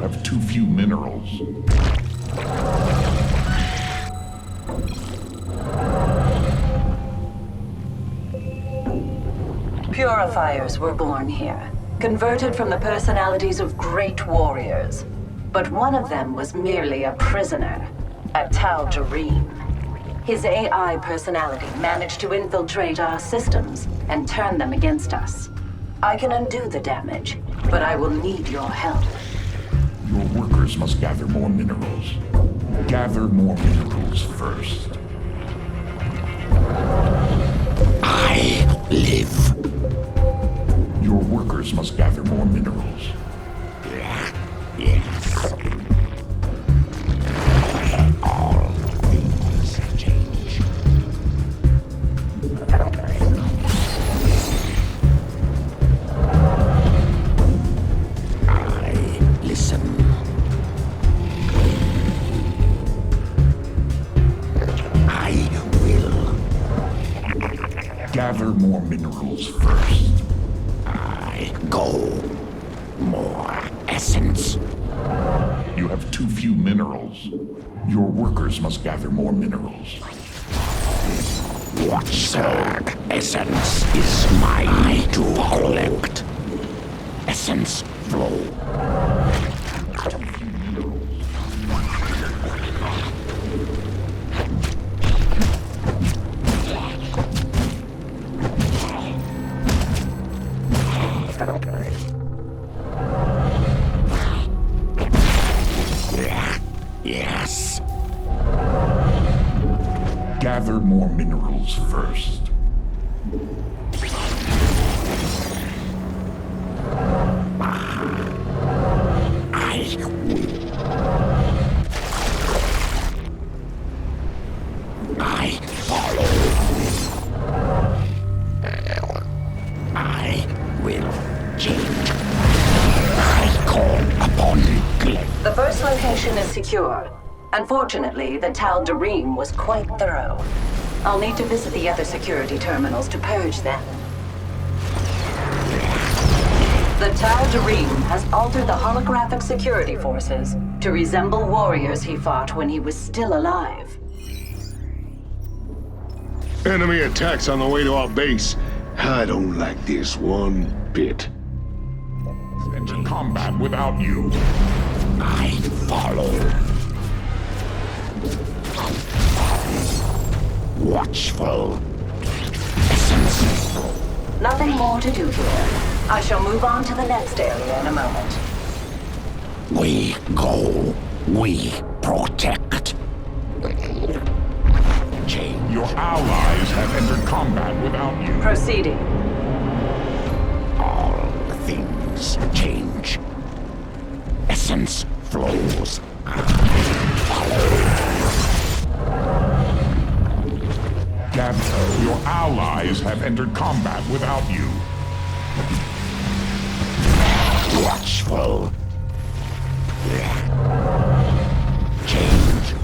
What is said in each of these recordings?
have too few minerals. Purifiers were born here, converted from the personalities of great warriors. But one of them was merely a prisoner, a Tal'Darim. His AI personality managed to infiltrate our systems and turn them against us. I can undo the damage, but I will need your help. Your workers must gather more minerals. Gather more minerals first. I live. Your workers must gather more minerals. Yes. All things change. I listen. I will. Gather more minerals first. I go. More essence. You have too few minerals. Your workers must gather more minerals. What third essence is mine to collect? Essence flow. Yes. Gather more minerals first. I will. I follow. I will change. I call upon Glenn. The first location is secure. Unfortunately, the Tal'Darim was quite thorough. I'll need to visit the other security terminals to purge them. The Tal'Darim has altered the holographic security forces to resemble warriors he fought when he was still alive. Enemy attacks on the way to our base. I don't like this one bit. Enter combat without you. I follow. Watchful. Essence. Nothing more to do here. I shall move on to the next area in a moment. We go. We protect. Change. Your allies have entered combat without you. Proceeding. All things change. Essence flows. Follow. Gather. Your allies have entered combat without you. Watchful. Change.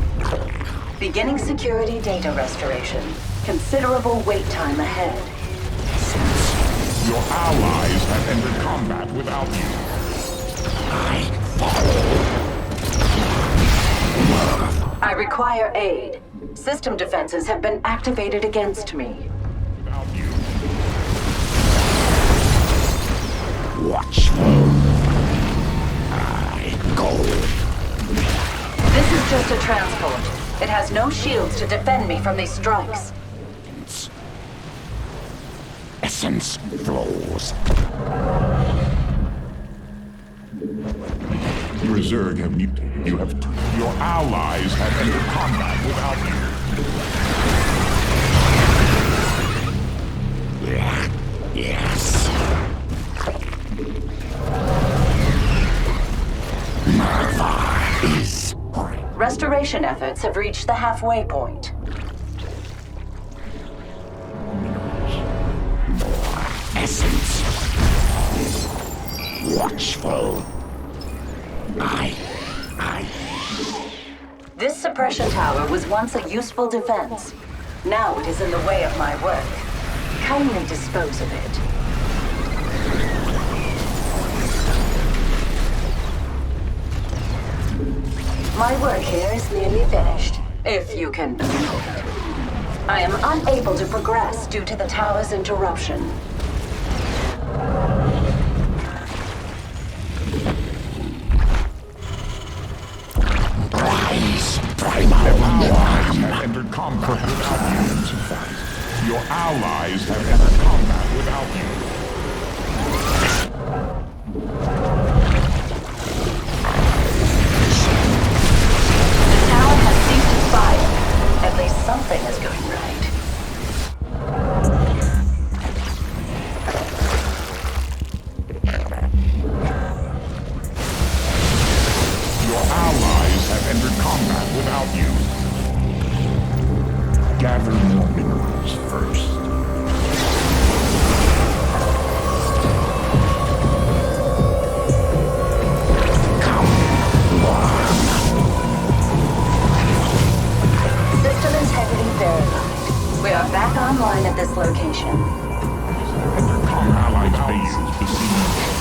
Beginning security data restoration. Considerable wait time ahead. Your allies have entered combat without you. I follow. I require aid. System defenses have been activated against me. Without you. Watchful. I go. This is just a transport. It has no shields to defend me from these strikes. Essence flows. Your Zerg have you have your allies have entered combat without you. Yes. MALWARE is. Restoration efforts have reached the halfway point. More essence. Watchful. This suppression tower was once a useful defense. Now it is in the way of my work. Kindly dispose of it. My work here is nearly finished, if you can believe it. I am unable to progress due to the tower's interruption. Rise, primal Allies worm. have entered combat without you. Your allies have entered combat without you. The tower has ceased its fire. At least something is going right. Your allies have entered combat without you. Gather more minerals first. System integrity verified. We are back online at this location. Enter combat allied bases besieged.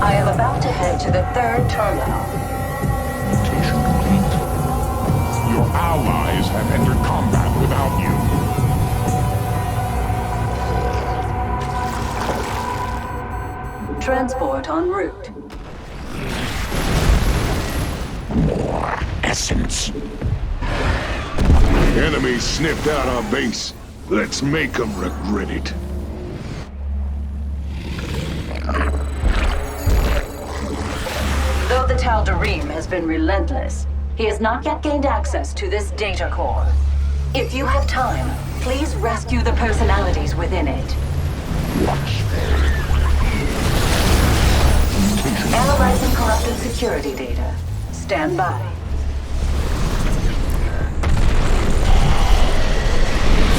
I am about to head to the third terminal. Mutation complete. Your allies have entered combat without you. Transport en route. More essence. Enemies sniffed out our base. Let's make them regret it. Though the Tal'Darim has been relentless, he has not yet gained access to this data core. If you have time, please rescue the personalities within it. Analyzing corrupted security data. Stand by.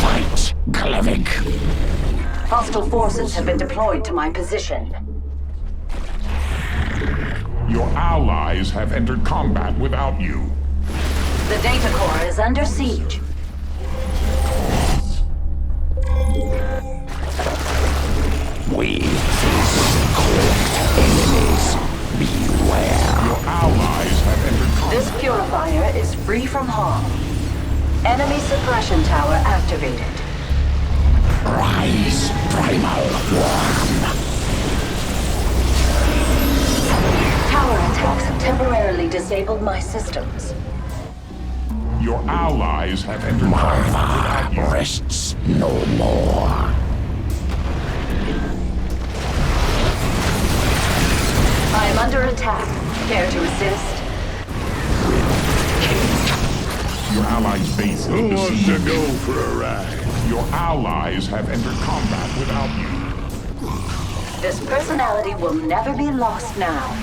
Fight, Klevik. Hostile forces have been deployed to my position. Your allies have entered combat without you. The data core is under siege. We face cold enemies. Beware. Your allies have entered combat. This purifier is free from harm. Enemy suppression tower activated. Rise, primal worm. Tower attacks have temporarily disabled my systems. Your allies have entered combat without you. Rests no more. I am under attack. Care to assist? Your allies' base is Who wants to besieged. go for a ride? Your allies have entered combat without you. This personality will never be lost now.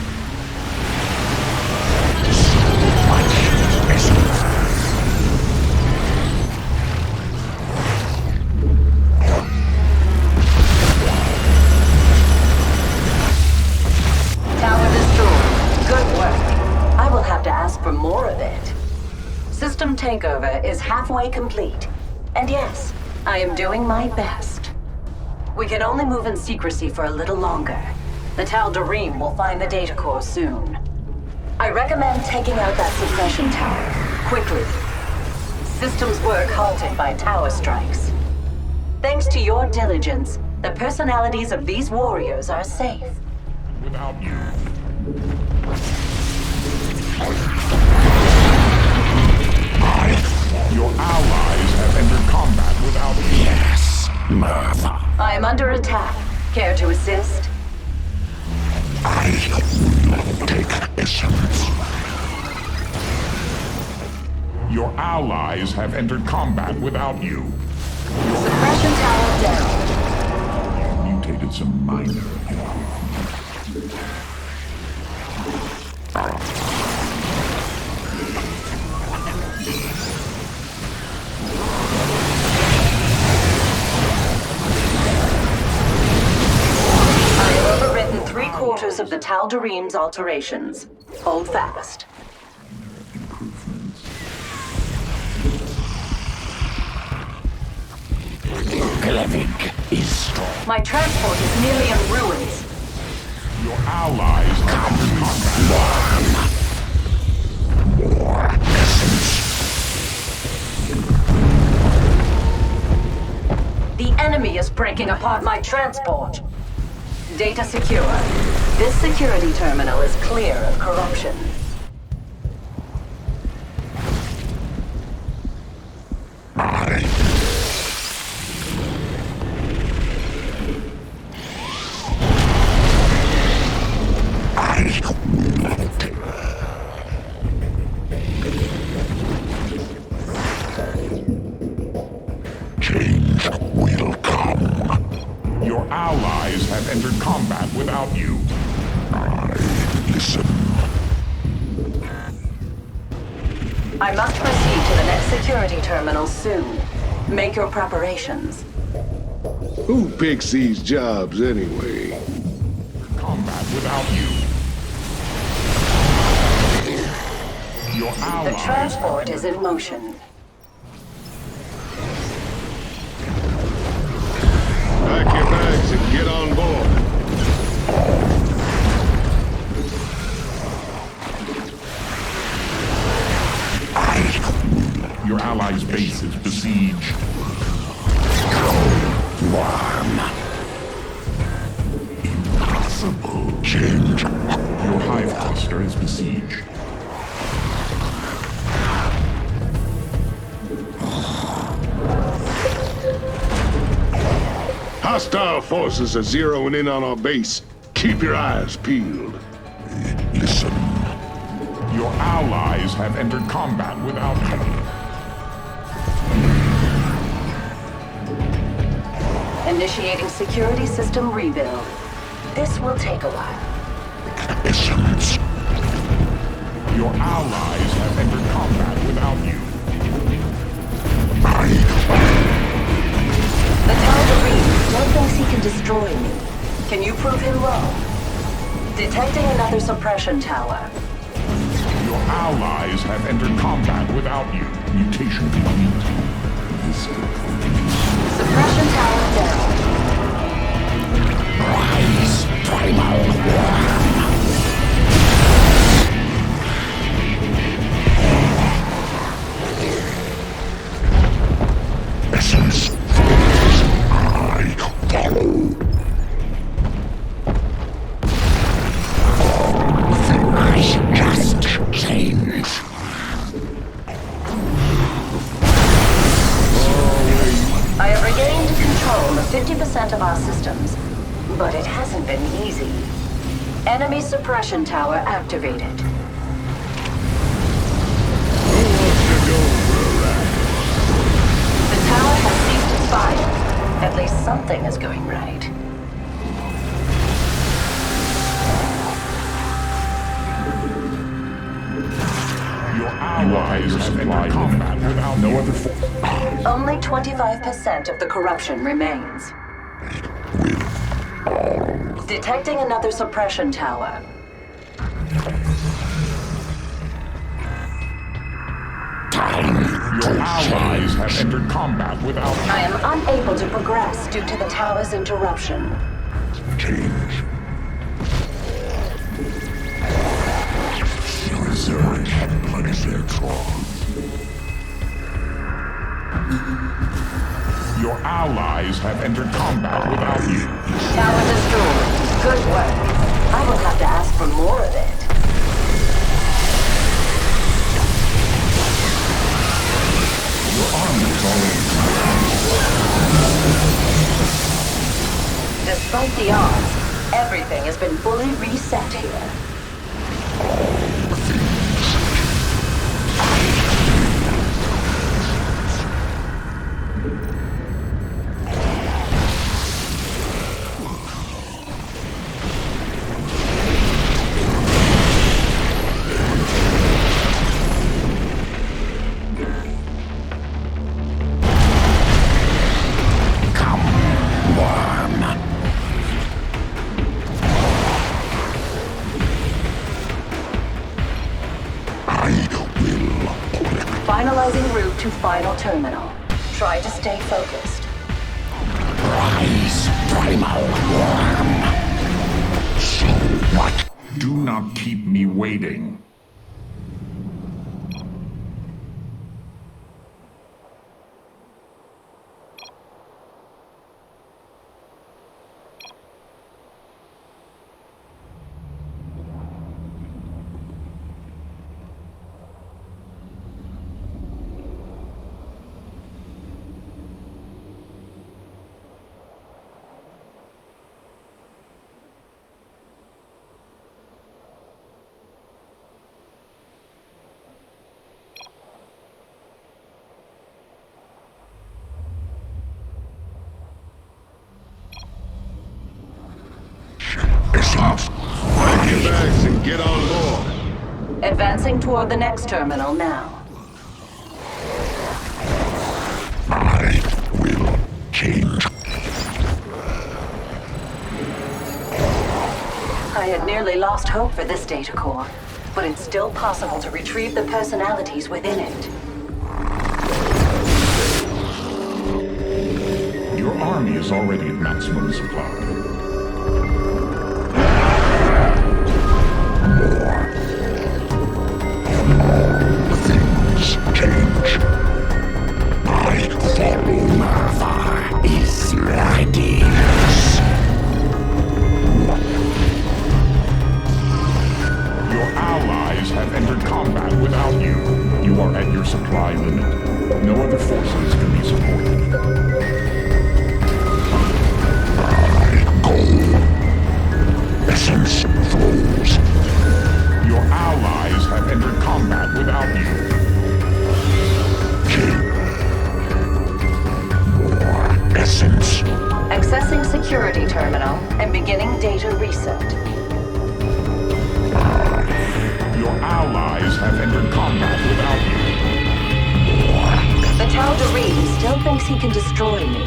Tower destroyed. Good work. I will have to ask for more of it. System takeover is halfway complete. And yes, I am doing my best. We can only move in secrecy for a little longer. The Tal'Darim will find the data core soon. I recommend taking out that suppression tower, quickly. Systems work halted by tower strikes. Thanks to your diligence, the personalities of these warriors are safe. Without you. Your allies have entered combat without you. Yes, murder. I am under attack. Care to assist? I will take essence. Your allies have entered combat without you. Suppression tower down. Mutated some minor. effects of the Tal'Darim's alterations. Hold fast. Improvements. Glevig is strong. My transport is nearly in ruins. Your allies have entered combat. More essence. The enemy is breaking apart my transport. Data secure. This security terminal is clear of corruption. Change will come. Your allies have entered combat without you. I listen. I must proceed to the next security terminal soon. Make your preparations. Who picks these jobs anyway? Combat without you. Your The allies. transport is in motion. Pack your bags and get on board. Your allies' base is besieged. Worm. Impossible. Change. Your hive cluster is besieged. Hostile forces are zeroing in on our base. Keep your eyes peeled. Listen. Your allies have entered combat without you. Initiating security system rebuild. This will take a while. Essence. Your allies have entered combat without you. The Tal'Darim still thinks he can destroy me. Can you prove him wrong? Detecting another suppression tower. Your allies have entered combat without you. Mutation complete. Suppression tower down. Rise, primal worm. Essence. I follow. Things just change. I have regained control of 50% of our systems, but it hasn't been easy. Enemy suppression tower activated. The tower has ceased its fire. At least something is going right. Your allies have entered combat without no other force. Only 25% of the corruption remains. Detecting another suppression tower. Your allies have entered combat without you. I am unable to progress due to the tower's interruption. Change. Reserve and punish their trolls. Your allies have entered combat without you. Tower destroyed. Good work. I will have to ask for more of it. Your army is already Despite the odds, everything has been fully reset here. to final terminal. Try to stay focused. Rise, primal worm. So what? Do not keep me waiting. Pack your bags and get on board. Advancing toward the next terminal now. I will change. I had nearly lost hope for this data core, but it's still possible to retrieve the personalities within it. Your army is already at maximum supply. Things change. I follow Mapa is ready. Your allies have entered combat without you. You are at your supply limit. No other forces can be supported. I go. Essence flows. Your allies have entered combat without you. More essence. Accessing security terminal and beginning data reset. Your allies have entered combat without you. The Tal'Darim still thinks he can destroy me.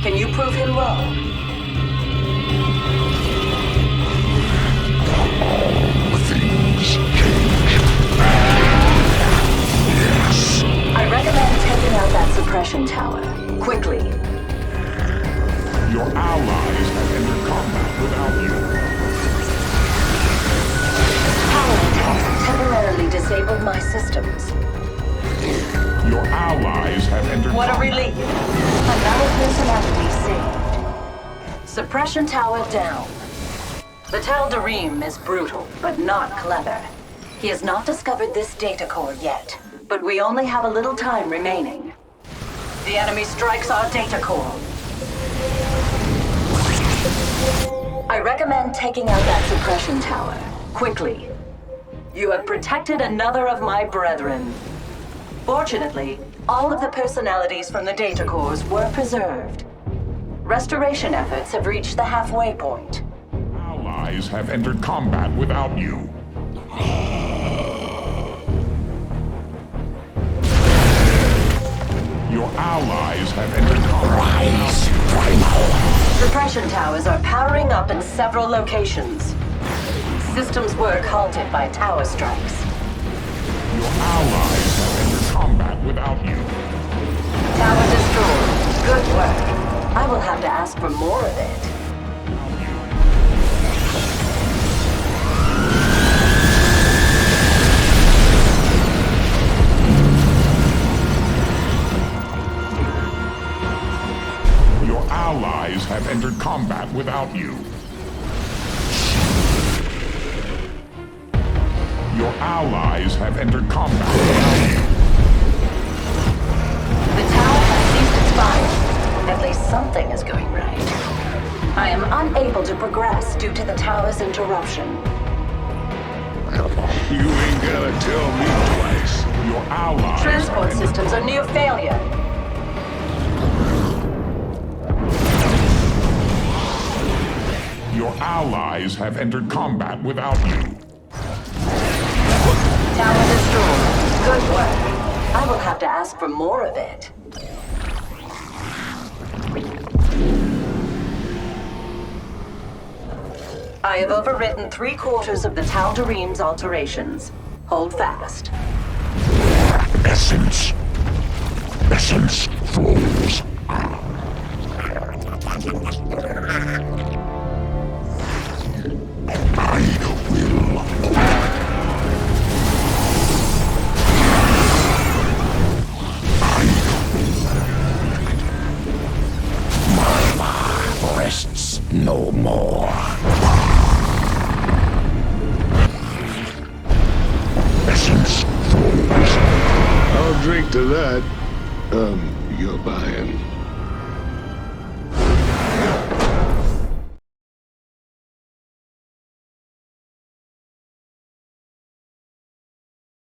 Can you prove him wrong? Things change. Yes. I recommend taking out that suppression tower. Quickly. Your allies have entered combat without you. Power attacks temporarily disabled my systems. Your allies have entered What a combat. relief. Another personality saved. Suppression tower down. The Tal'Darim is brutal, but not clever. He has not discovered this data core yet, but we only have a little time remaining. The enemy strikes our data core. I recommend taking out that suppression tower, quickly. You have protected another of my brethren. Fortunately, all of the personalities from the data cores were preserved. Restoration efforts have reached the halfway point. Allies have entered combat without you. Your allies have entered combat. Rise, primal. Suppression towers are powering up in several locations. Systems work halted by tower strikes. Your allies have entered combat without you. Tower destroyed. Good work. I will have to ask for more of it. Your allies have entered combat without you. Your allies have entered combat without you. The tower has ceased its fire. At least something is going right. I am unable to progress due to the tower's interruption. You ain't gotta tell me twice. Your allies Transport have entered systems are near failure. Your allies have entered combat without you. Tower destroyed. Good work. I will have to ask for more of it. I have overwritten 3/4 of the Tal'Darim's alterations. Hold fast. Essence. essence flows. Rests no more. Essence flows. I'll drink to that. You're buying.